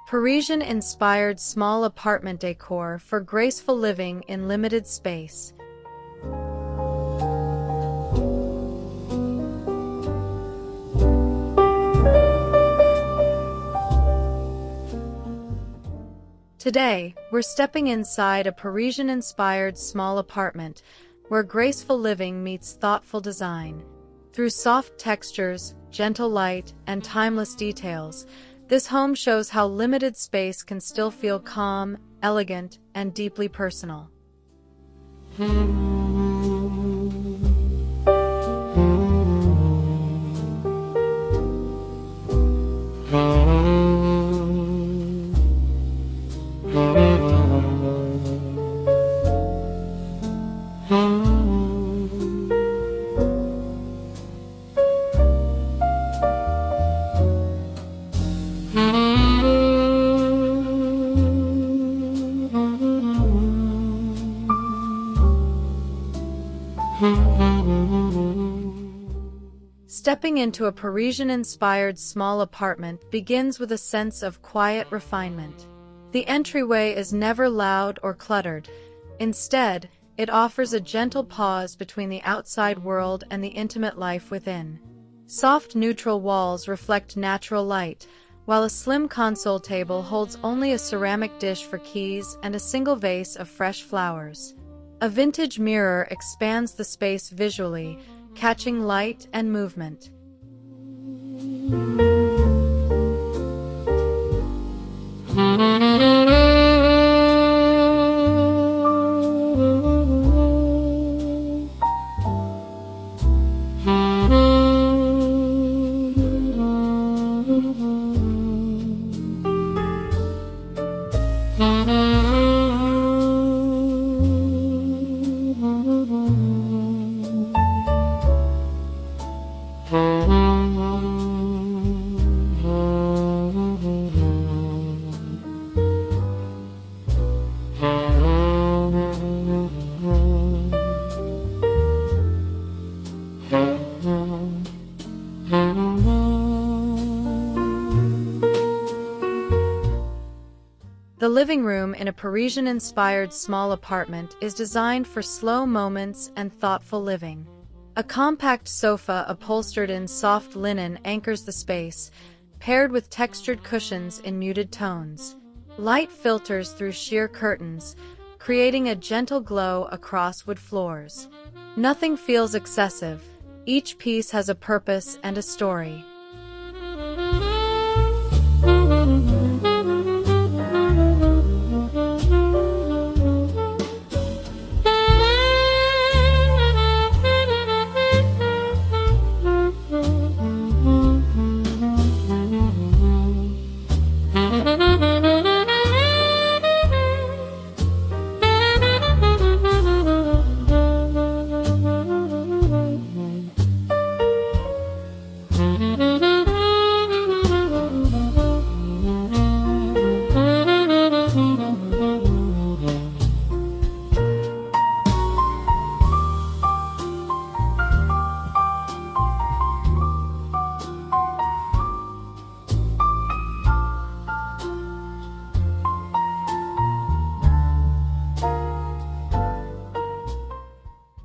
Parisian-inspired small apartment decor for graceful living in limited space. Today, we're stepping inside a Parisian-inspired small apartment where graceful living meets thoughtful design. Through soft textures, gentle light, and timeless details, this home shows how limited space can still feel calm, elegant, and deeply personal. Stepping into a Parisian-inspired small apartment begins with a sense of quiet refinement. The entryway is never loud or cluttered. Instead, it offers a gentle pause between the outside world and the intimate life within. Soft neutral walls reflect natural light, while a slim console table holds only a ceramic dish for keys and a single vase of fresh flowers. A vintage mirror expands the space visually, catching light and movement. The living room in a Parisian-inspired small apartment is designed for slow moments and thoughtful living. A compact sofa upholstered in soft linen anchors the space, paired with textured cushions in muted tones. Light filters through sheer curtains, creating a gentle glow across wood floors. Nothing feels excessive. Each piece has a purpose and a story.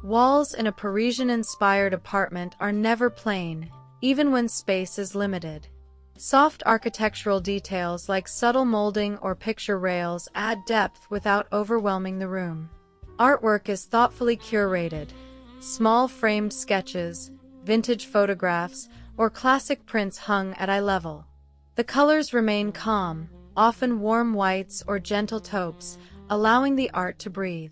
Walls in a Parisian-inspired apartment are never plain, even when space is limited. Soft architectural details like subtle molding or picture rails add depth without overwhelming the room. Artwork is thoughtfully curated. Small framed sketches, vintage photographs, or classic prints hung at eye level. The colors remain calm, often warm whites or gentle taupes, allowing the art to breathe.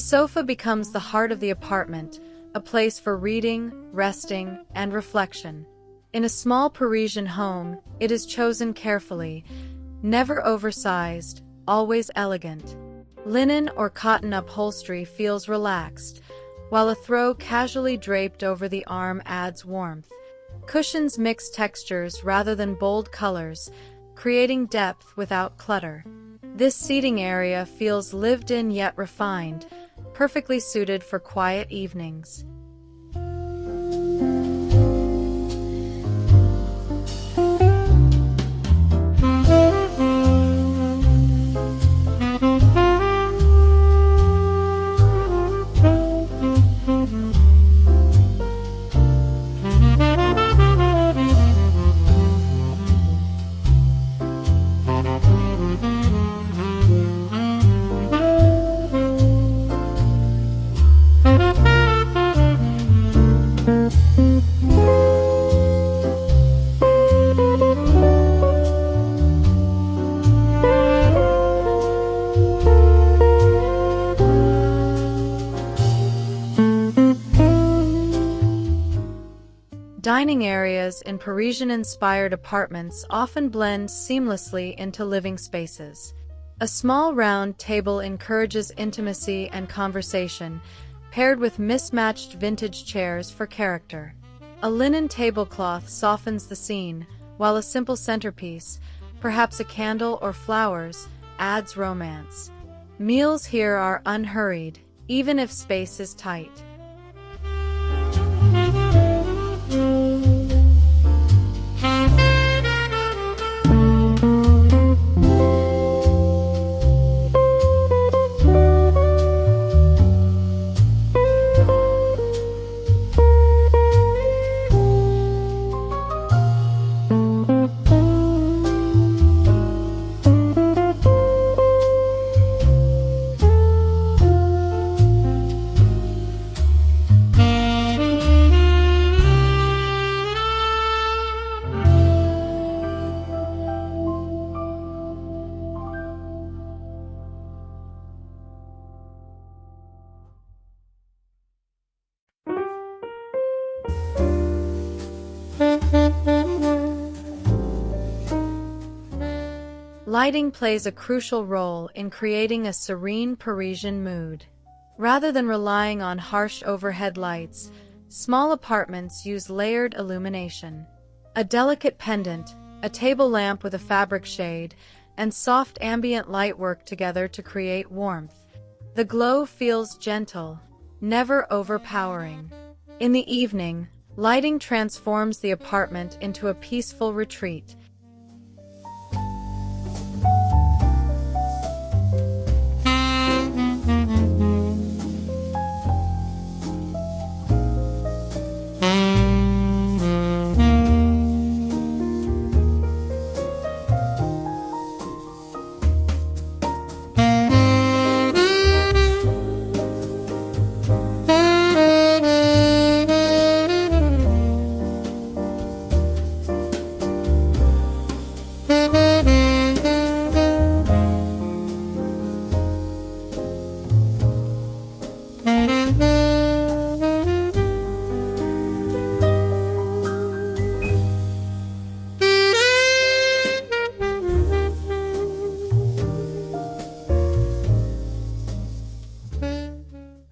sofa becomes the heart of the apartment, a place for reading, resting, and reflection. In a small Parisian home, it is chosen carefully, never oversized, always elegant. Linen or cotton upholstery feels relaxed, while a throw casually draped over the arm adds warmth. Cushions mix textures rather than bold colors, creating depth without clutter. This seating area feels lived in yet refined, perfectly suited for quiet evenings. Dining areas in Parisian-inspired apartments often blend seamlessly into living spaces. A small round table encourages intimacy and conversation, paired with mismatched vintage chairs for character. A linen tablecloth softens the scene, while a simple centerpiece, perhaps a candle or flowers, adds romance. Meals here are unhurried, even if space is tight. Lighting plays a crucial role in creating a serene Parisian mood. Rather than relying on harsh overhead lights, small apartments use layered illumination. A delicate pendant, a table lamp with a fabric shade, and soft ambient light work together to create warmth. The glow feels gentle, never overpowering. In the evening, lighting transforms the apartment into a peaceful retreat.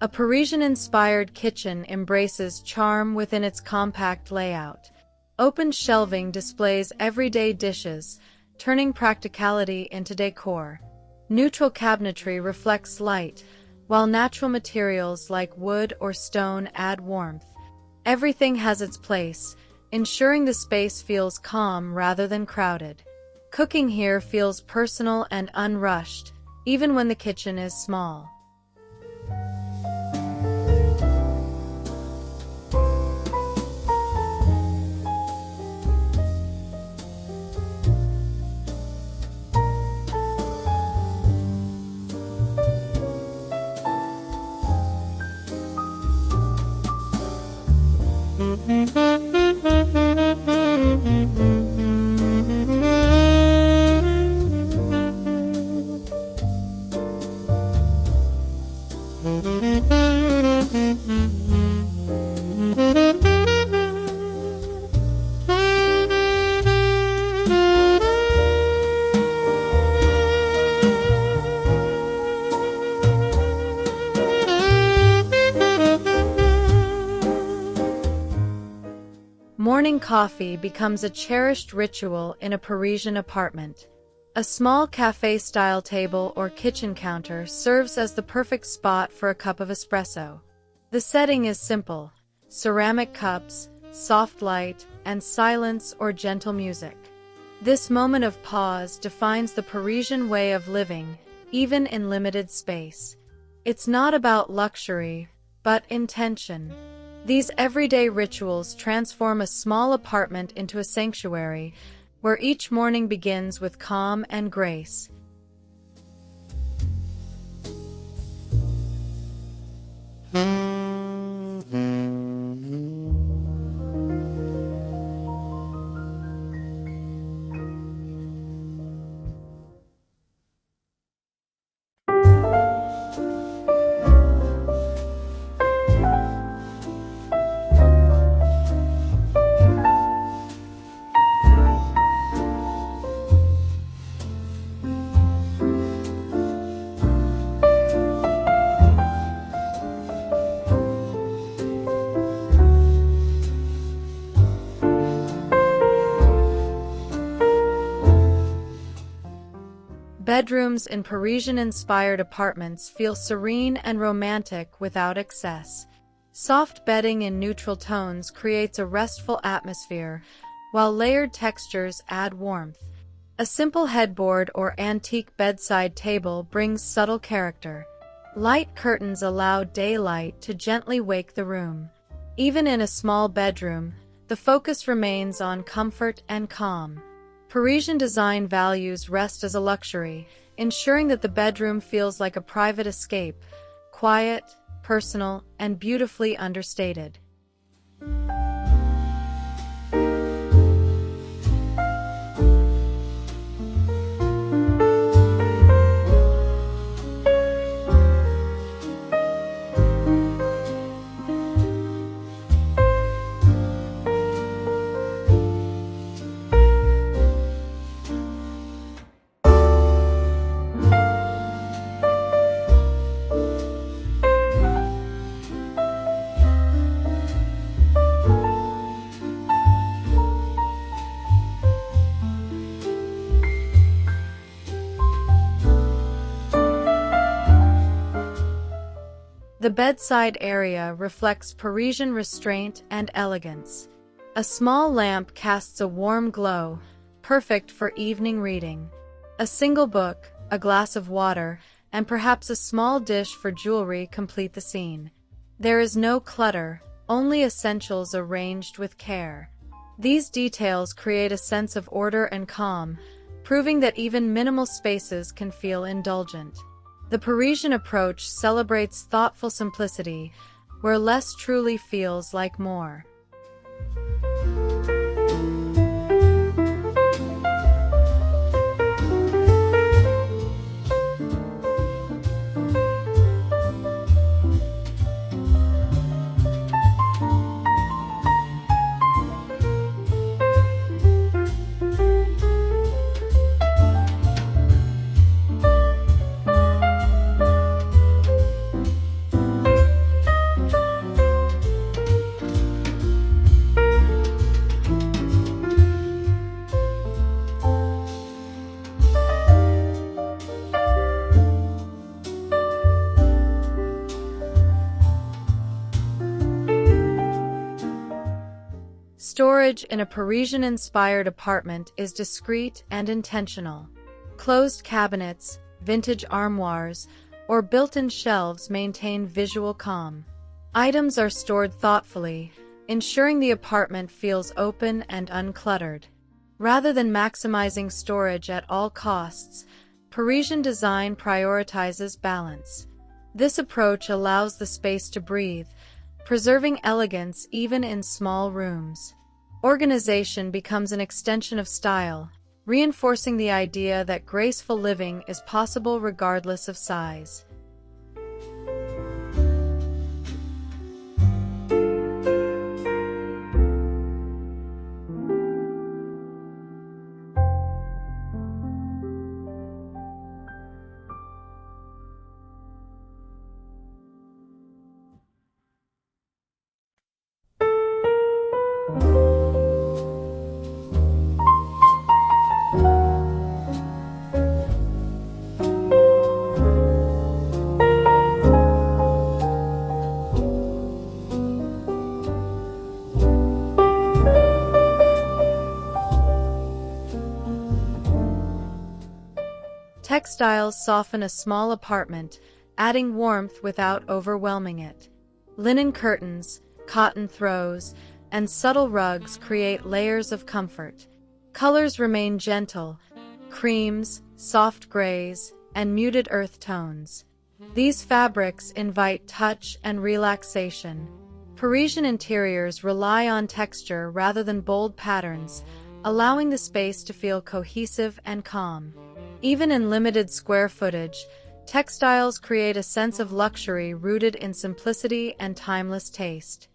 A Parisian-inspired kitchen embraces charm within its compact layout. Open shelving displays everyday dishes, turning practicality into decor. Neutral cabinetry reflects light, while natural materials like wood or stone add warmth. Everything has its place, ensuring the space feels calm rather than crowded. Cooking here feels personal and unrushed, even when the kitchen is small. Morning coffee becomes a cherished ritual in a Parisian apartment. A small cafe-style table or kitchen counter serves as the perfect spot for a cup of espresso. The setting is simple: ceramic cups, soft light, and silence or gentle music. This moment of pause defines the Parisian way of living, even in limited space. It's not about luxury, but intention. These everyday rituals transform a small apartment into a sanctuary, where each morning begins with calm and grace. Bedrooms in Parisian-inspired apartments feel serene and romantic without excess. Soft bedding in neutral tones creates a restful atmosphere, while layered textures add warmth. A simple headboard or antique bedside table brings subtle character. Light curtains allow daylight to gently wake the room. Even in a small bedroom, the focus remains on comfort and calm. Parisian design values rest as a luxury, ensuring that the bedroom feels like a private escape, quiet, personal, and beautifully understated. The bedside area reflects Parisian restraint and elegance. A small lamp casts a warm glow, perfect for evening reading. A single book, a glass of water, and perhaps a small dish for jewelry complete the scene. There is no clutter, only essentials arranged with care. These details create a sense of order and calm, proving that even minimal spaces can feel indulgent. The Parisian approach celebrates thoughtful simplicity, where less truly feels like more. Storage in a Parisian-inspired apartment is discreet and intentional. Closed cabinets, vintage armoires, or built-in shelves maintain visual calm. Items are stored thoughtfully, ensuring the apartment feels open and uncluttered. Rather than maximizing storage at all costs, Parisian design prioritizes balance. This approach allows the space to breathe, preserving elegance even in small rooms. Organization becomes an extension of style, reinforcing the idea that graceful living is possible regardless of size. Textiles soften a small apartment, adding warmth without overwhelming it. Linen curtains, cotton throws, and subtle rugs create layers of comfort. Colors remain gentle: creams, soft grays, and muted earth tones. These fabrics invite touch and relaxation. Parisian interiors rely on texture rather than bold patterns, allowing the space to feel cohesive and calm. Even in limited square footage, textiles create a sense of luxury rooted in simplicity and timeless taste.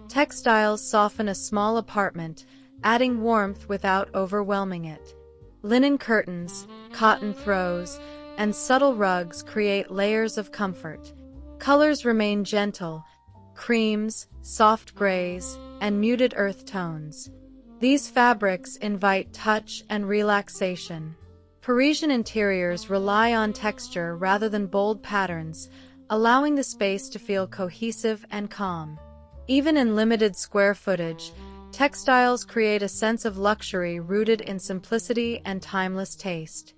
Textiles soften a small apartment, adding warmth without overwhelming it. Linen curtains, cotton throws, and subtle rugs create layers of comfort. Colors remain gentle: creams, soft grays, and muted earth tones. These fabrics invite touch and relaxation. Parisian interiors rely on texture rather than bold patterns, allowing the space to feel cohesive and calm. Even in limited square footage, textiles create a sense of luxury rooted in simplicity and timeless taste.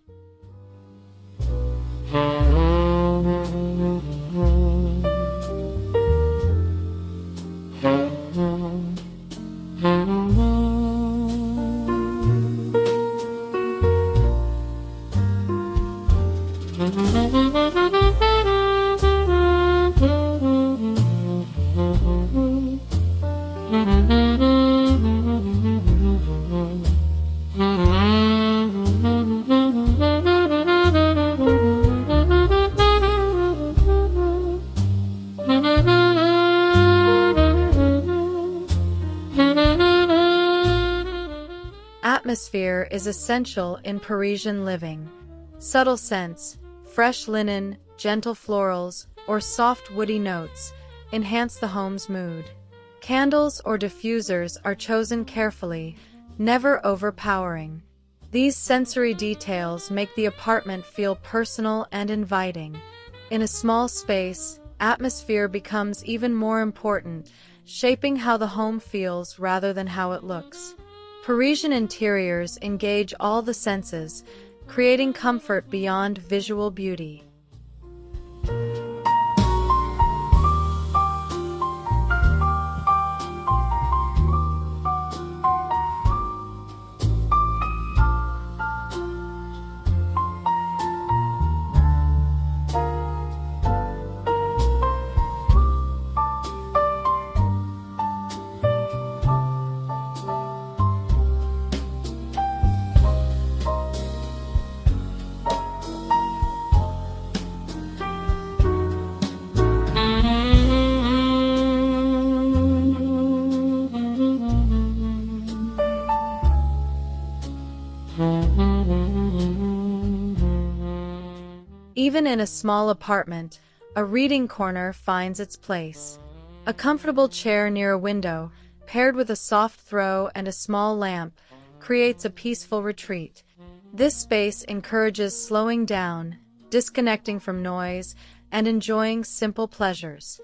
Atmosphere is essential in Parisian living. Subtle scents, fresh linen, gentle florals, or soft woody notes enhance the home's mood. Candles or diffusers are chosen carefully, never overpowering. These sensory details make the apartment feel personal and inviting. In a small space, atmosphere becomes even more important, shaping how the home feels rather than how it looks. Parisian interiors engage all the senses, creating comfort beyond visual beauty. Even in a small apartment, a reading corner finds its place. A comfortable chair near a window, paired with a soft throw and a small lamp, creates a peaceful retreat. This space encourages slowing down, disconnecting from noise, and enjoying simple pleasures.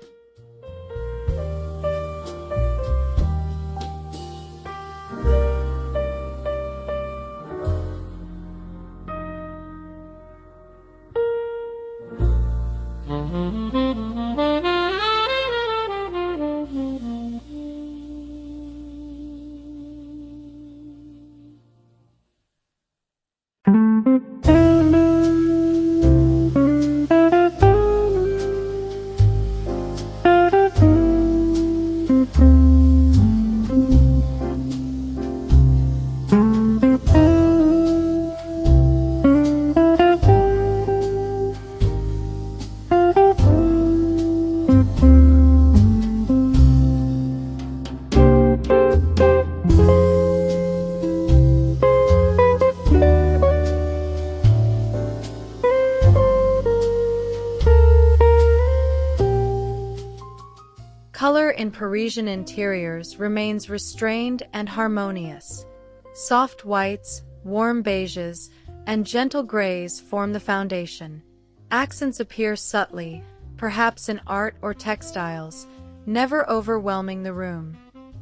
Color in Parisian interiors remains restrained and harmonious. Soft whites, warm beiges, and gentle grays form the foundation. Accents appear subtly, perhaps in art or textiles, never overwhelming the room.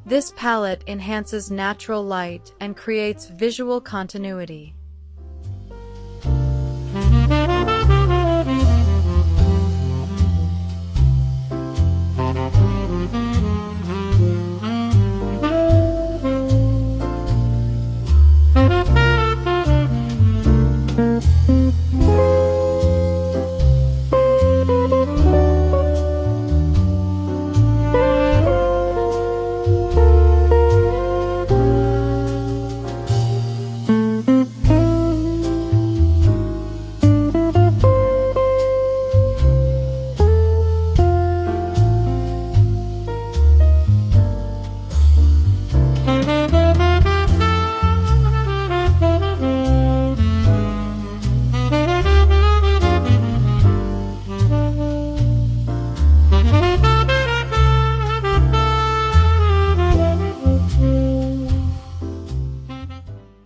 This palette enhances natural light and creates visual continuity.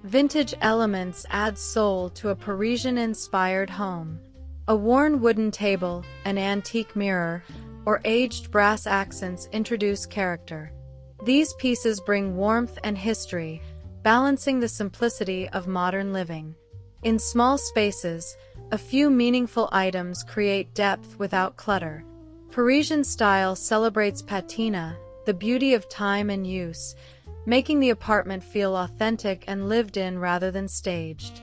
Vintage elements add soul to a Parisian-inspired home. A worn wooden table, an antique mirror, or aged brass accents introduce character. These pieces bring warmth and history, balancing the simplicity of modern living. In small spaces, a few meaningful items create depth without clutter. Parisian style celebrates patina, the beauty of time and use, making the apartment feel authentic and lived in rather than staged.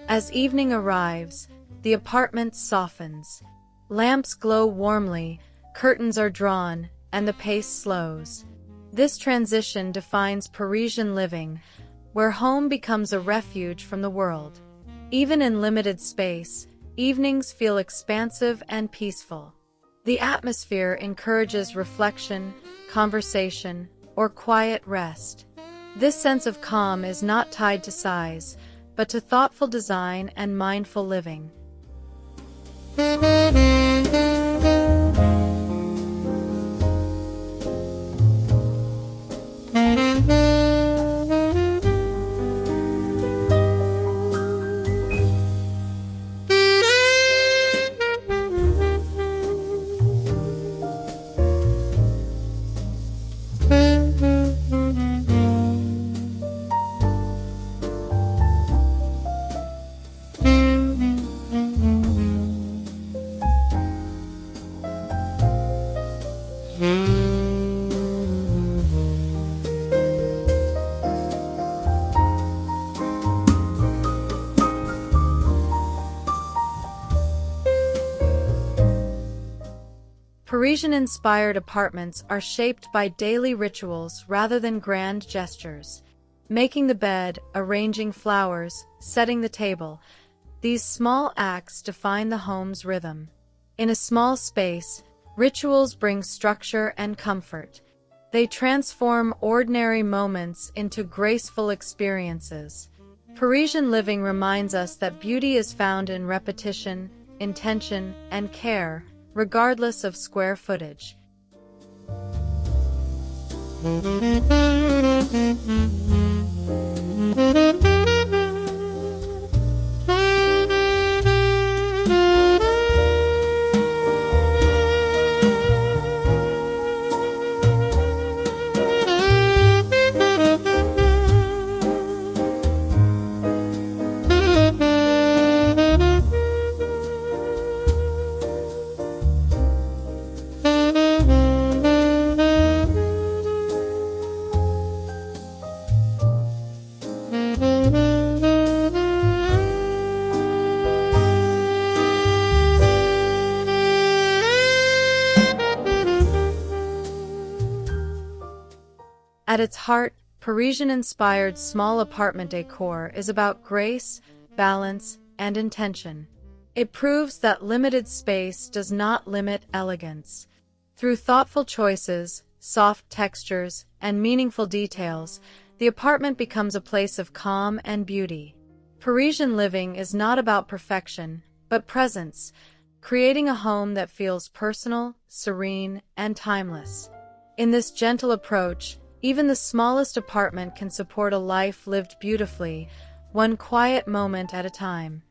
As evening arrives, the apartment softens. Lamps glow warmly, curtains are drawn, and the pace slows. This transition defines Parisian living, where home becomes a refuge from the world. Even in limited space, evenings feel expansive and peaceful. The atmosphere encourages reflection, conversation, or quiet rest. This sense of calm is not tied to size, but to thoughtful design and mindful living. Parisian-inspired apartments are shaped by daily rituals rather than grand gestures. Making the bed, arranging flowers, setting the table. These small acts define the home's rhythm. In a small space, rituals bring structure and comfort. They transform ordinary moments into graceful experiences. Parisian living reminds us that beauty is found in repetition, intention, and care, regardless of square footage. At its heart, Parisian-inspired small apartment decor is about grace, balance, and intention. It proves that limited space does not limit elegance. Through thoughtful choices, soft textures, and meaningful details, the apartment becomes a place of calm and beauty. Parisian living is not about perfection, but presence, creating a home that feels personal, serene, and timeless. In this gentle approach, even the smallest apartment can support a life lived beautifully, one quiet moment at a time.